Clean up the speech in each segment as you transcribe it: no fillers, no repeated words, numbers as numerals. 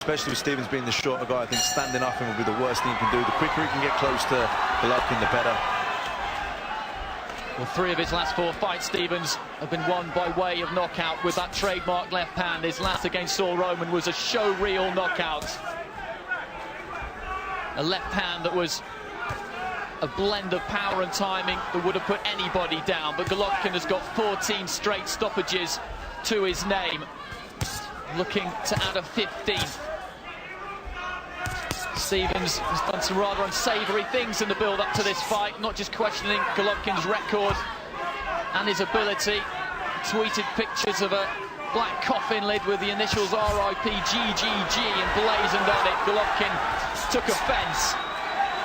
especially with Stevens being the shorter guy. I think standing off him will be the worst thing he can do. The quicker he can get close to Golovkin, the better. Well, 3 of his last 4 fights, Stevens, have been won by way of knockout with that trademark left hand. His last against Saul Roman was a show-reel knockout. A left hand that was a blend of power and timing that would have put anybody down. But Golovkin has got 14 straight stoppages to his name, looking to add a 15th. Stevens has done some rather unsavoury things in the build-up to this fight, not just questioning Golovkin's record and his ability. Tweeted pictures of a black coffin lid with the initials RIP GGG emblazoned on it. Golovkin took offence,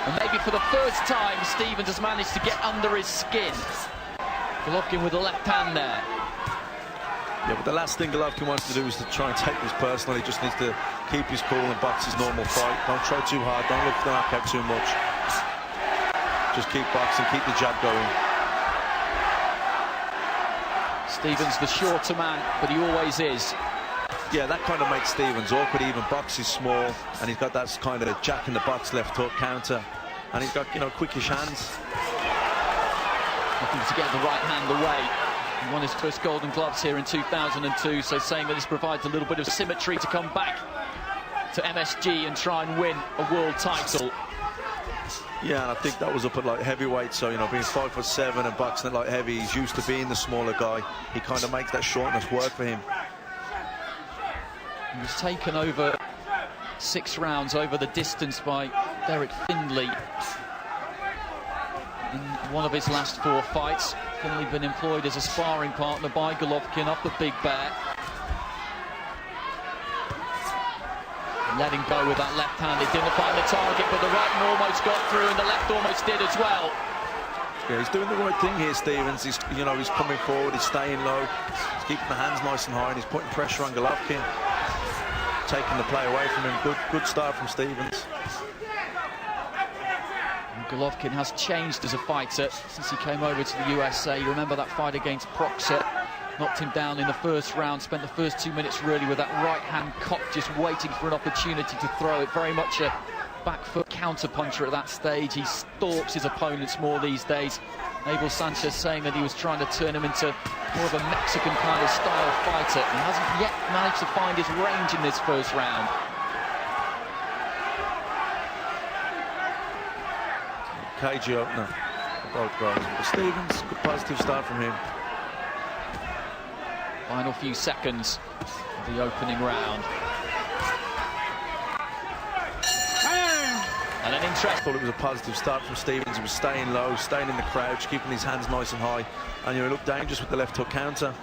and maybe for the first time Stevens has managed to get under his skin. Golovkin with the left hand there. Yeah, but the last thing Golovkin wants to do is to try and take this personal. He just needs to keep his cool and box his normal fight. Don't try too hard, don't look for the knockout too much. Just keep boxing, keep the jab going. Stevens the shorter man, but he always is. Yeah, that kind of makes Stevens awkward. Even box is small, and he's got that kind of jack in the box left hook counter, and he's got, you know, quickish hands. Looking to get the right hand away. He won his first Golden Gloves here in 2002, so saying that this provides a little bit of symmetry to come back to MSG and try and win a world title. Yeah, and I think that was up at light heavyweight, so, you know, being 5'7" and boxing at light heavy, he's used to being the smaller guy. He kind of makes that shortness work for him. He was taken over 6 rounds over the distance by Derek Findlay in one of his last 4 fights. Findlay been employed as a sparring partner by Golovkin up at Big Bear. Letting go with that left hand. It didn't find the target, but the right one almost got through, and the left almost did as well. Yeah, he's doing the right thing here, Stevens. He's, you know, he's coming forward, he's staying low, he's keeping the hands nice and high, and he's putting pressure on Golovkin, taking the play away from him. Good start from Stevens. And Golovkin has changed as a fighter since he came over to the USA. You remember that fight against Proxer? Knocked him down in the first round, spent the first 2 minutes really with that right hand cocked, just waiting for an opportunity to throw it. Very much a back foot counter puncher at that stage. He stalks his opponents more these days. Abel Sanchez saying that he was trying to turn him into more of a Mexican kind of style fighter. He hasn't yet managed to find his range in this first round. Cage opener for both guys. But Stevens, good positive start from him. Final few seconds of the opening round. And an interest. I thought it was a positive start from Stevens. He was staying low, staying in the crouch, keeping his hands nice and high. And you look dangerous with the left hook counter.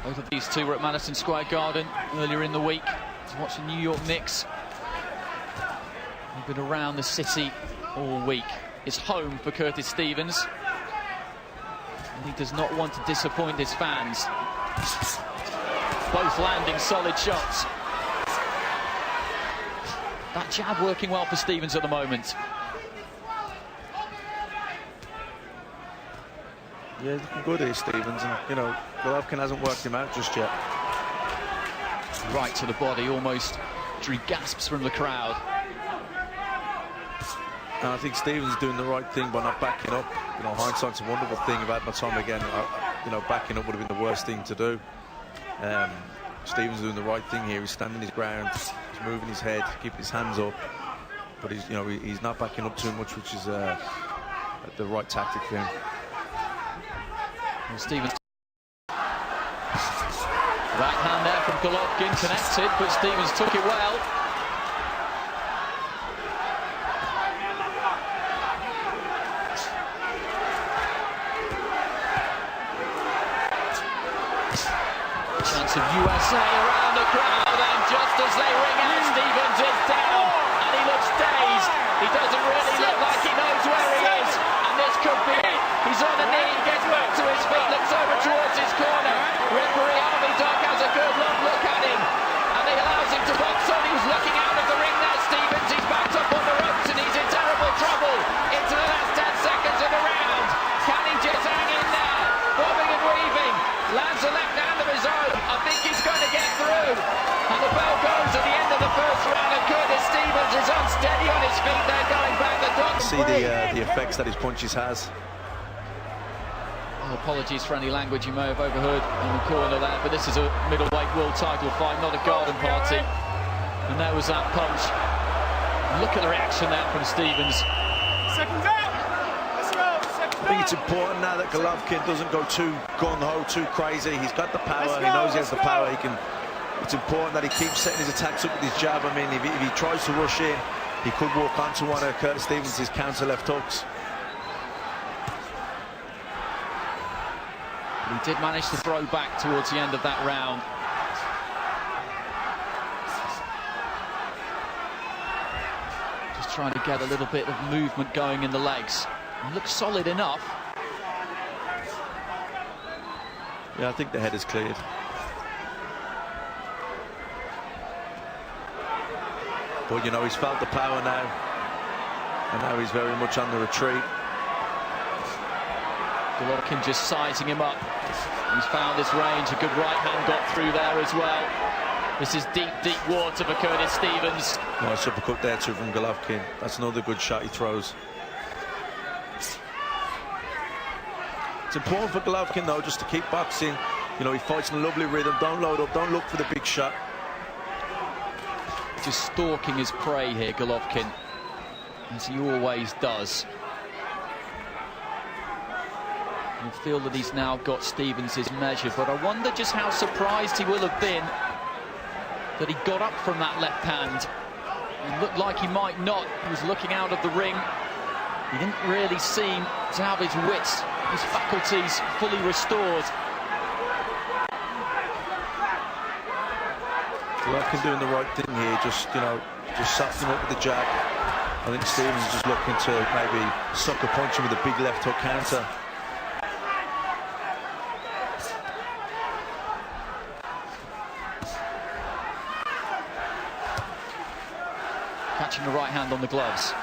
Both of these two were at Madison Square Garden earlier in the week to watch the New York Knicks. They've been around the city all week. It's home for Curtis Stevens, and he does not want to disappoint his fans. Both landing solid shots. That jab working well for Stevens at the moment. Yeah, looking good here, Stevens, and, you know, Golovkin hasn't worked him out just yet. Right to the body, almost drew gasps from the crowd. And I think Stevens is doing the right thing by not backing up. You know, hindsight's a wonderful thing. I've had my time again. You know, backing up would have been the worst thing to do. Stevens is doing the right thing here. He's standing his ground. He's moving his head, keeping his hands up. But he's, you know, he's not backing up too much, which is the right tactic for him. Well, Stevens. Right hand there from Golovkin, connected, but Stevens took it well. Chance of USA around the crowd, and just as they ring out, Stevens is down, and he looks dazed. He doesn't really look like he knows where he is, and this could be it. He's on a knee, gets back to his feet, looks over towards his corner. Referee Harvey Dock has a good look at him, and he allows him to box on. He was looking out of the ring there, Stevens. He's backed up on the ropes, and he's in terrible trouble into the last 10 seconds. see the effects that his punches has. Well, apologies for any language you may have overheard in the corner there, but this is a middleweight world title fight, not a garden party. And there was that punch. Look at the reaction there from Stevens. Second down. Let's go. I think it's important now that Golovkin doesn't go too gung-ho, too crazy. He's got the power. He knows he has the power. It's important that he keeps setting his attacks up with his jab. I mean, if he tries to rush in, he could walk onto one of Curtis Stevens' counter left hooks. He did manage to throw back towards the end of that round. Just trying to get a little bit of movement going in the legs. He looks solid enough. Yeah, I think the head is cleared. But, you know, he's felt the power now. And now he's very much on the retreat. Golovkin just sizing him up. He's found his range. A good right hand got through there as well. This is deep, deep water for Curtis Stevens. Nice uppercut there too from Golovkin. That's another good shot he throws. It's important for Golovkin though just to keep boxing. You know, he fights in a lovely rhythm. Don't load up. Don't look for the big shot. Just stalking his prey here, Golovkin, as he always does. You feel that he's now got Stevens' measure, but I wonder just how surprised he will have been that he got up from that left hand. It looked like he might not. He was looking out of the ring. He didn't really seem to have his wits, his faculties fully restored. Golovkin doing the right thing here, just softening up with the jab. I think Stevens is just looking to maybe sucker punch him with a big left hook counter. Catching the right hand on the gloves.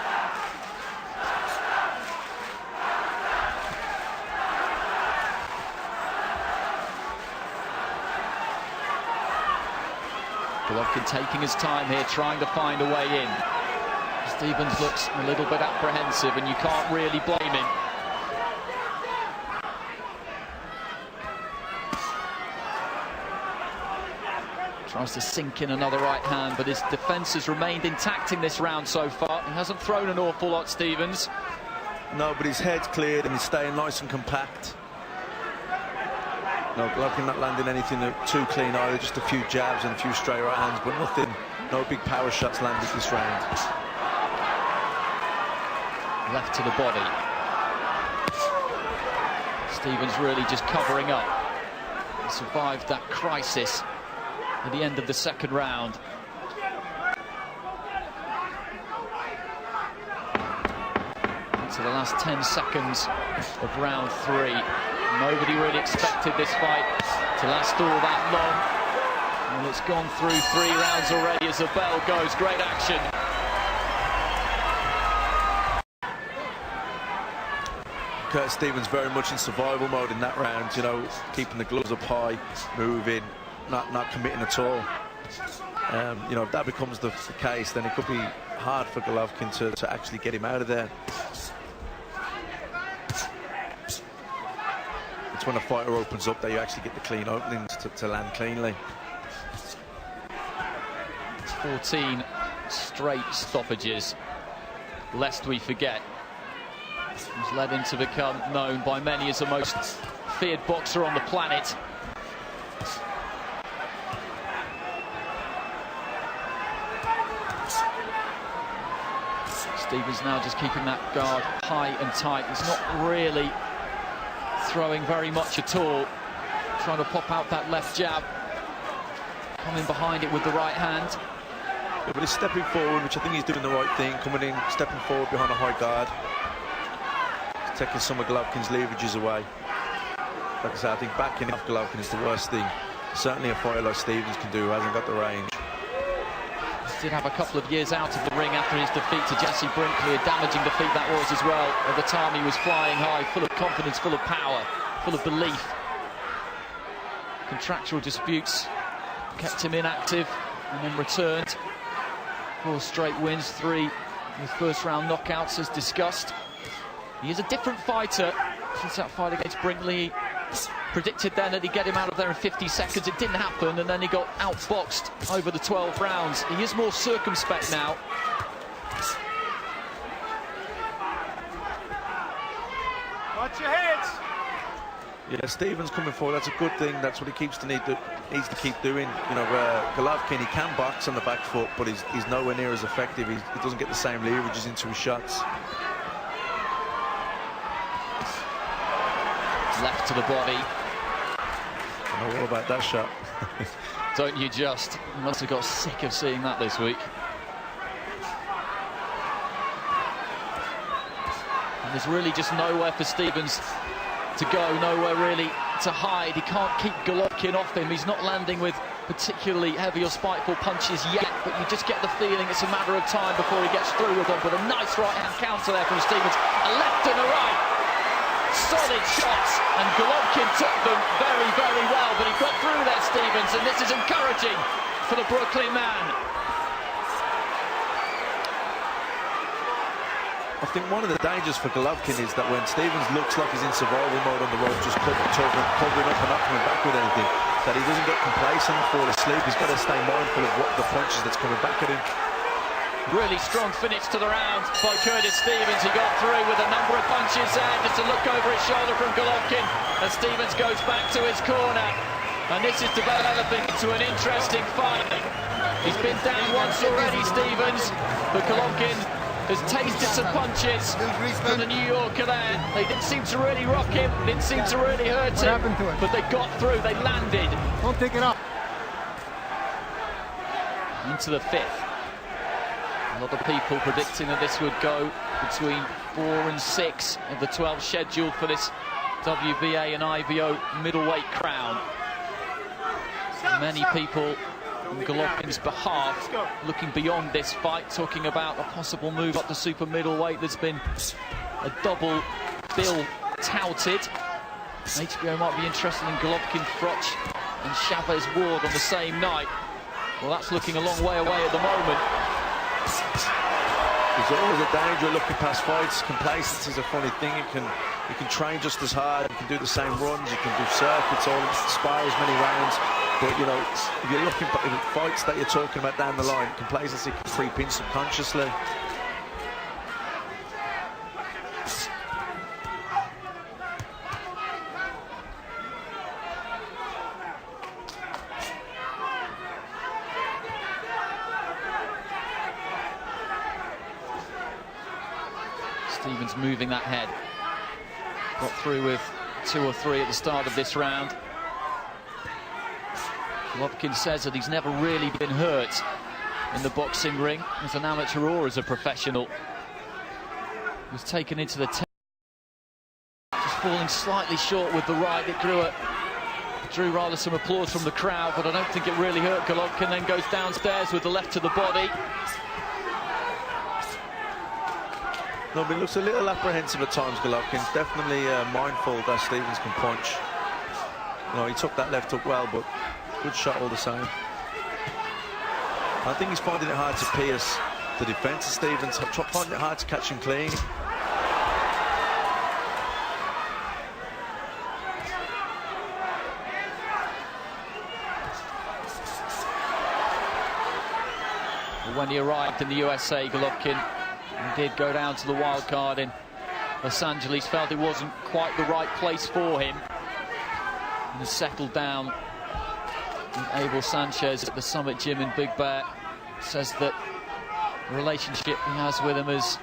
Golovkin taking his time here, trying to find a way in. Stevens looks a little bit apprehensive, and you can't really blame him. Tries to sink in another right hand, but his defence has remained intact in this round so far. He hasn't thrown an awful lot, Stevens. No, but his head's cleared and he's staying nice and compact. No, Golovkin not landing anything too clean either, just a few jabs and a few straight right hands, but nothing, no big power shots landed this round. Left to the body. Stevens really just covering up. He survived that crisis at the end of the second round. Into the last 10 seconds of round 3. Nobody really expected this fight to last all that long. And it's gone through 3 rounds already as the bell goes. Great action. Curtis Stevens very much in survival mode in that round, you know, keeping the gloves up high, moving, not committing at all. You know, if that becomes the case, then it could be hard for Golovkin to actually get him out of there. It's when a fighter opens up that you actually get the clean openings to land cleanly. 14 straight stoppages, lest we forget. He's led him to become known by many as the most feared boxer on the planet. Stevens now just keeping that guard high and tight. He's not really throwing very much at all. Trying to pop out that left jab. Coming behind it with the right hand. Yeah, but he's stepping forward, which I think he's doing the right thing. Coming in, stepping forward behind a high guard. Taking some of Golovkin's leverages away. Like I said, I think backing off Golovkin is the worst thing. Certainly a fighter like Stevens can do, who hasn't got the range. He did have a couple of years out of the ring after his defeat to Jesse Brinkley, a damaging defeat that was as well. At the time he was flying high, full of confidence, full of power, full of belief. Contractual disputes kept him inactive and then returned. 4 straight wins, 3 With first-round knockouts, as discussed. He is a different fighter since that fight against Brinkley. Predicted then that he'd get him out of there in 50 seconds. It didn't happen, and then he got outboxed over the 12 rounds. He is more circumspect now. Watch your heads. Yeah, Stevens coming forward, that's a good thing. That's what he needs to keep doing. You know, Golovkin, he can box on the back foot, but he's nowhere near as effective. He doesn't get the same leverages into his shots. Left to the body. I know all about that shot. Don't you just? You must have got sick of seeing that this week. And there's really just nowhere for Stevens to go, nowhere really to hide. He can't keep Golovkin off him. He's not landing with particularly heavy or spiteful punches yet, but you just get the feeling it's a matter of time before he gets through with them. But a nice right-hand counter there from Stevens. A left and a right. Solid shots, and Golovkin took them very, very well, but he got through there, Stevens, and this is encouraging for the Brooklyn man. I think one of the dangers for Golovkin is that when Stevens looks like he's in survival mode on the rope, just covering up and not coming back with anything, that he doesn't get complacent and fall asleep. He's got to stay mindful of what the punches that's coming back at him. Really strong finish to the round by Curtis Stevens. He got through with a number of punches there. Just a look over his shoulder from Golovkin as Stevens goes back to his corner. And this is developing into an interesting fight. He's been down once already, Stevens, but Golovkin has tasted some punches from the New Yorker there. They didn't seem to really rock him, didn't seem to really hurt him. What happened to him? But they got through, they landed. Don't take it up. Into the fifth. A lot of people predicting that this would go between 4 and 6 of the 12 scheduled for this WBA and IBO middleweight crown. Many people on Golovkin's behalf looking beyond this fight, talking about a possible move up to super middleweight. There's been a double bill touted. HBO might be interested in Golovkin, Froch and Chavez Ward on the same night. Well, that's looking a long way away at the moment. There's always a danger of looking past fights. Complacency is a funny thing. You can train just as hard, you can do the same runs, you can do circuits, spar as many rounds. But you know, if you're looking at fights that you're talking about down the line, complacency can creep in subconsciously. Stevens moving that head. Got through with 2 or 3 at the start of this round. Golovkin says that he's never really been hurt in the boxing ring as an amateur or as a professional. He was taken into the just falling slightly short with the right. It drew rather some applause from the crowd, but I don't think it really hurt Golovkin. Then goes downstairs with the left to the body. No, but he looks a little apprehensive at times, Golovkin. Definitely mindful that Stevens can punch. No, he took that left up well, but good shot all the same. I think he's finding it hard to pierce the defence of Stevens. Finding it hard to catch him clean. When he arrived in the USA, Golovkin did go down to the wild card in Los Angeles, felt it wasn't quite the right place for him, and has settled down with Abel Sanchez at the Summit Gym in Big Bear. Says that the relationship he has with him is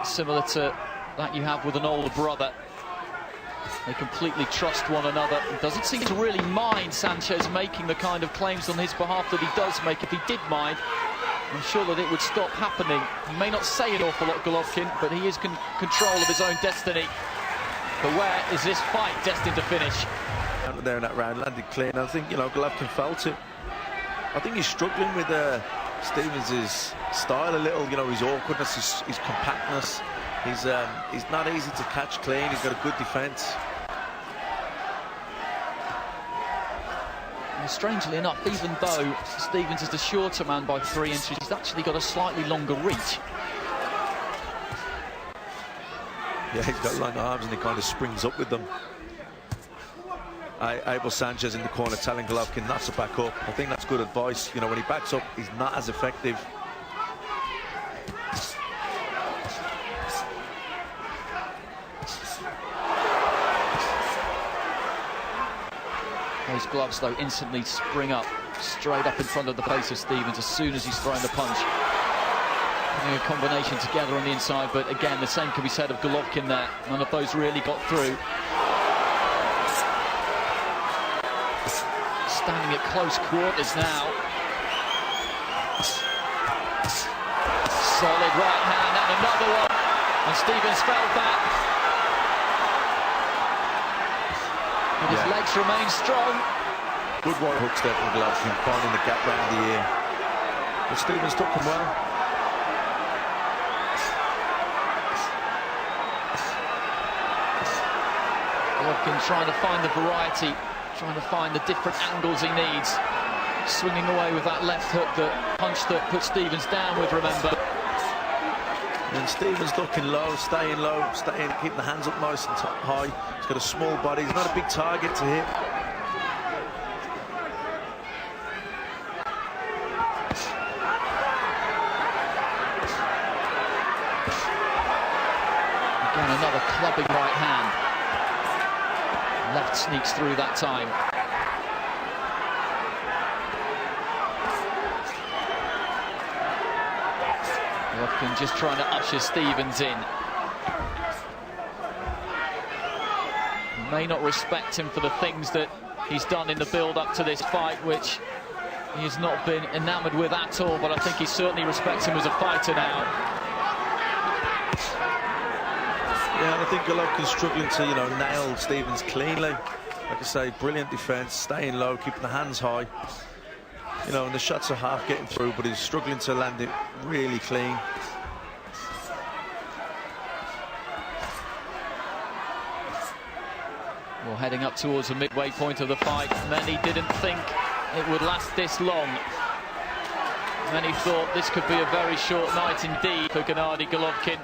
similar to that you have with an older brother. They completely trust one another. He doesn't seem to really mind Sanchez making the kind of claims on his behalf that he does make. If he did mind, I'm sure that it would stop happening. He may not say an awful lot, Golovkin, but he is in control of his own destiny. But where is this fight destined to finish? Out there in that round, landed clean. I think, you know, Golovkin felt it. I think he's struggling with Stevens' style a little, you know, his awkwardness, his compactness. He's not easy to catch clean. He's got a good defence. Strangely enough, even though Stevens is the shorter man by 3 inches, he's actually got a slightly longer reach. Yeah, he's got long arms and he kind of springs up with them. Abel Sanchez in the corner telling Golovkin not to back up. I think that's good advice. You know, when he backs up, he's not as effective. Those gloves, though, instantly spring up straight up in front of the face of Stevens as soon as he's throwing the punch. Putting a combination together on the inside, but again, the same can be said of Golovkin there. None of those really got through. Standing at close quarters now. Solid right hand and another one. And Stevens felt that. But his legs remain strong. Good right hook step from Golovkin, finding the gap round the ear. But Stevens took him well. Golovkin trying to find the variety, trying to find the different angles he needs. Swinging away with that left hook, the punch that put Stevens down with, remember. And Stevens looking low, keeping the hands up nice and high. He's got a small body, he's not a big target to hit. Again, another clubbing right hand. Left sneaks through that time. Golovkin just trying to usher Stevens in. May not respect him for the things that he's done in the build-up to this fight, which he has not been enamoured with at all, but I think he certainly respects him as a fighter now. Yeah, and I think Golovkin's struggling to, you know, nail Stevens cleanly. Like I say, brilliant defence, staying low, keeping the hands high. You know, and the shots are half getting through, but he's struggling to land it really clean. Well, heading up towards the midway point of the fight, many didn't think it would last this long. Many thought this could be a very short night indeed for Gennady Golovkin.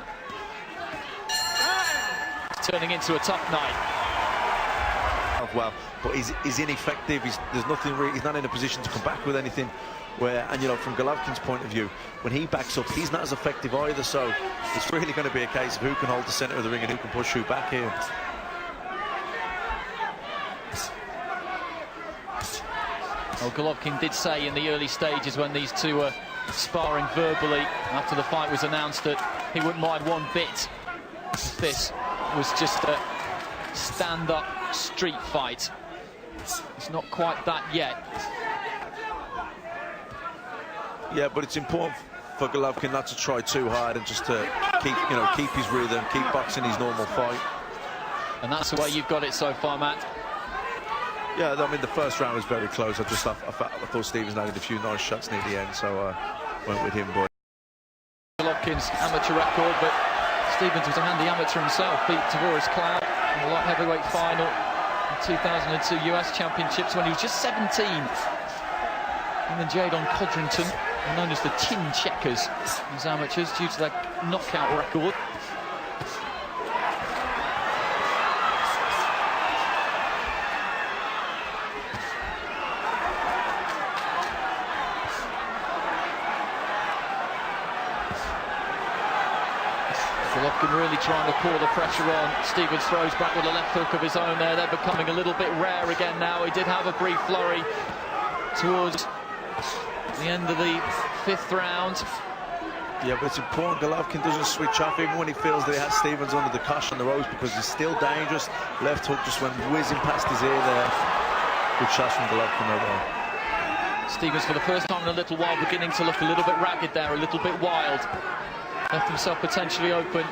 It's turning into a tough night. Well, but he's ineffective. There's nothing really. He's not in a position to come back with anything. And you know, from Golovkin's point of view, when he backs up, he's not as effective either. So it's really going to be a case of who can hold the centre of the ring and who can push who back here. Well, Golovkin did say in the early stages when these two were sparring verbally after the fight was announced that he wouldn't mind one bit if this was just a stand-up street fight. It's not quite that yet. Yeah, but it's important for Golovkin not to try too hard and just to keep his rhythm, keep boxing his normal fight. And that's the way you've got it so far, Matt. Yeah, I mean, the first round was very close. I thought Stevens landed a few nice shots near the end, so went with him. But Golovkin's amateur record, but Stevens was a handy amateur himself. Beat Tavoris Cloud in the light heavyweight final in 2002 US Championships when he was just 17. And then Jadon Codrington, known as the Chin Checkers, as amateurs due to their knockout record. Golovkin really trying to pour the pressure on. Stevens throws back with a left hook of his own there. They're becoming a little bit rare again now. He did have a brief flurry towards the end of the 5th round. yeah, but it's important Golovkin doesn't switch off even when he feels that he has Stevens under the cosh on the ropes, because he's still dangerous. Left hook just went whizzing past his ear there. Good shots from Golovkin over there. Stevens for the first time in a little while beginning to look a little bit ragged there, a little bit wild. Left himself potentially open.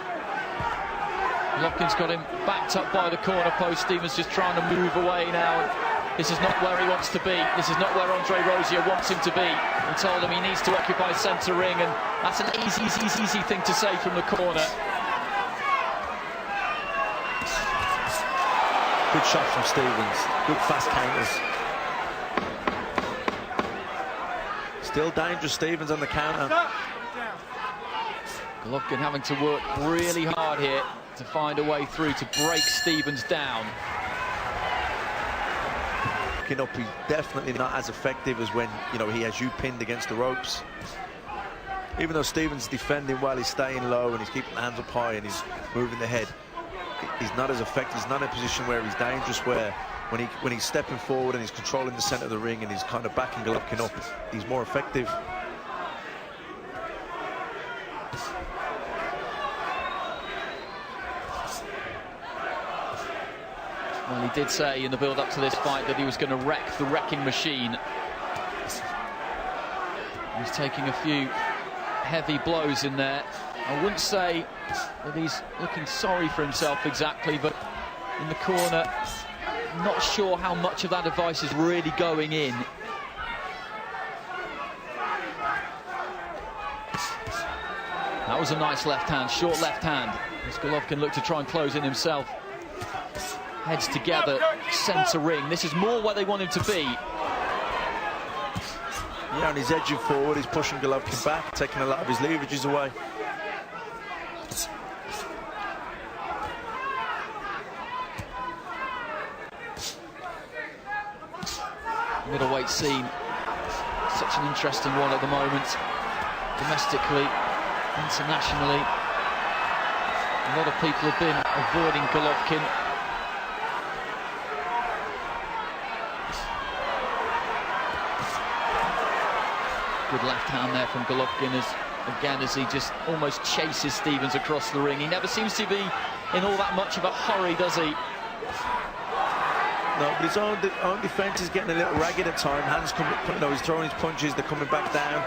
Golovkin's got him backed up by the corner post. Stevens just trying to move away now. This is not where he wants to be. This is not where Andre Rozier wants him to be. He told him he needs to occupy centre ring, and that's an easy thing to say from the corner. Good shot from Stevens. Good fast counters. Still dangerous, Stevens on the counter. Golovkin having to work really hard here to find a way through to break Stevens down. Picking up, he's definitely not as effective as when, you know, he has you pinned against the ropes. Even though Stevens is defending well, he's staying low and he's keeping the hands up high and he's moving the head. He's not as effective. He's not in a position where he's dangerous, where when he's stepping forward and he's controlling the centre of the ring and he's kind of backing Golovkin up, he's more effective. Well, he did say in the build-up to this fight that he was going to wreck the wrecking machine. He's taking a few heavy blows in there. I wouldn't say that he's looking sorry for himself exactly, but in the corner, not sure how much of that advice is really going in. That was a nice left hand, short left hand. As Golovkin looked to try and close in himself. Heads together, centre ring. This is more where they want him to be. Yeah, and he's edging forward, he's pushing Golovkin back, taking a lot of his leverages away. Middleweight scene, such an interesting one at the moment. Domestically, internationally, a lot of people have been avoiding Golovkin. Good left hand there from Golovkin as he just almost chases Stevens across the ring. He never seems to be in all that much of a hurry, does he? No, but his own defence is getting a little ragged at time. Hands coming, you know, he's throwing his punches, they're coming back down.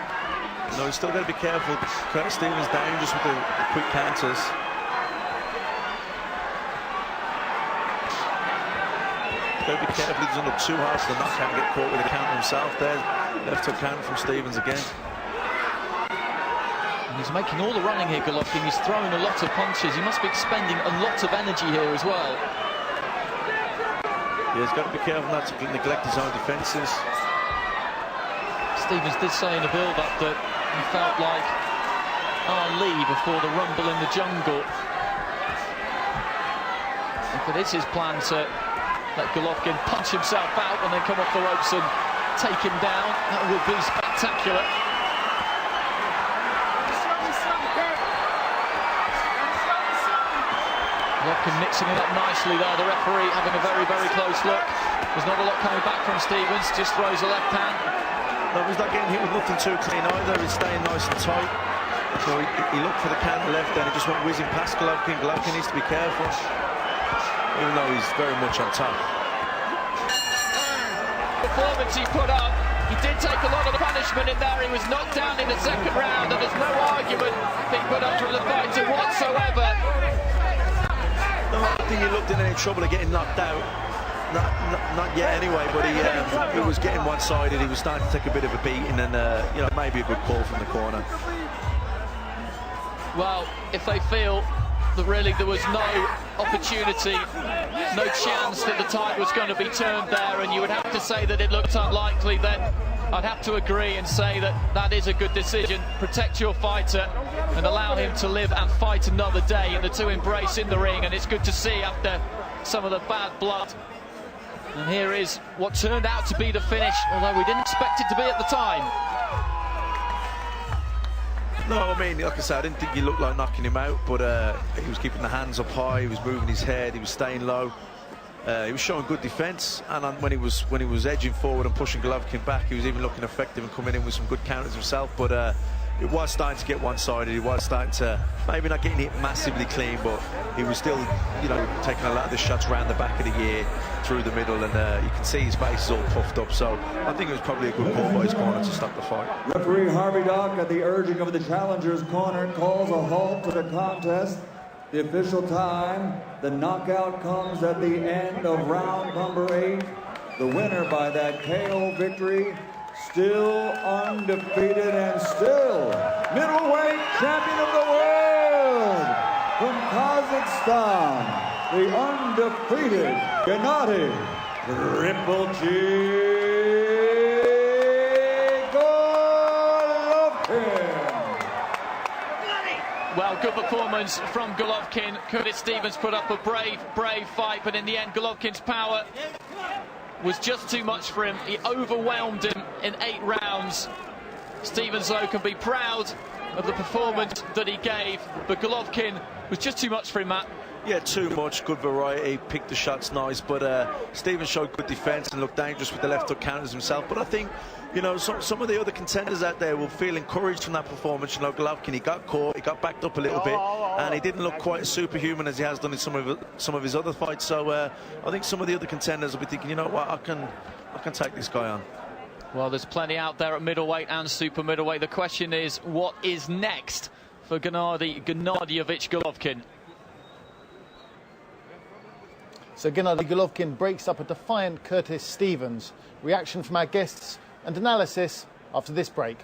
You know, he's still got to be careful. Curtis Stevens dangerous with the quick counters. Got to be careful he doesn't look too hard to the knockout and get caught with a counter himself there. Left hook counter from Stevens again. And he's making all the running here, Golovkin. He's throwing a lot of punches. He must be expending a lot of energy here as well. Yeah, he's got to be careful not to neglect his own defences. Stevens did say in the build-up that he felt like Ali before the rumble in the jungle. If it is his plan to let Golovkin punch himself out and then come off the ropes and take him down, that would be spectacular. Golovkin mixing it up nicely there, the referee having a very, very close look. There's not a lot coming back from Stevens, just throws a left hand. No, he's not getting hit with nothing too clean either, he's staying nice and tight. So he looked for the counter left and he just went whizzing past Golovkin. Golovkin needs to be careful, even though he's very much on top. Performance he put up, he did take a lot of the punishment in there. He was knocked down in the second round and there's no argument being put up from the fighter whatsoever. No, I don't think he looked in any trouble of getting knocked out. Not yet anyway, but he was getting one-sided. He was starting to take a bit of a beating and you know, maybe a good call from the corner. Well, if they feel that really there was no opportunity, no chance that the tide was going to be turned there, and you would have to say that it looked unlikely, then I'd have to agree and say that that is a good decision. Protect your fighter and allow him to live and fight another day, and the two embrace in the ring, and it's good to see after some of the bad blood. And here is what turned out to be the finish, although we didn't expect it to be at the time. No, I mean, like I said, I didn't think he looked like knocking him out, but he was keeping the hands up high, he was moving his head, he was staying low. He was showing good defence, and when he was edging forward and pushing Golovkin back, he was even looking effective and coming in with some good counters himself. But it was starting to get one-sided. He was starting to maybe not getting hit massively clean, but he was still, you know, taking a lot of the shots around the back of the ear, through the middle, and you can see his face is all puffed up. So I think it was probably a good call by his corner to stop the fight. Referee Harvey Dock, at the urging of the challenger's corner, calls a halt to the contest. The official time, the knockout comes at the end of round number 8. The winner by that KO victory, still undefeated and still middleweight champion of the world from Kazakhstan, the undefeated Gennady Triple G. Golovkin. Well, good performance from Golovkin. Curtis Stevens put up a brave fight, but in the end, Golovkin's power was just too much for him. He overwhelmed him in 8 rounds. Stevens, though, can be proud of the performance that he gave, but Golovkin was just too much for him, Matt. Yeah, too much. Good variety, picked the shots nice, but Stevens showed good defence and looked dangerous with the left hook counters himself. But I think, you know, some of the other contenders out there will feel encouraged from that performance. You know, Golovkin, he got caught, he got backed up a little bit, and he didn't look quite as superhuman as he has done in some of his other fights. So I think some of the other contenders will be thinking, you know what, I can take this guy on. Well, there's plenty out there at middleweight and super middleweight. The question is, what is next for Gennadievich Golovkin? So Gennady Golovkin breaks up a defiant Curtis Stevens. Reaction from our guests and analysis after this break.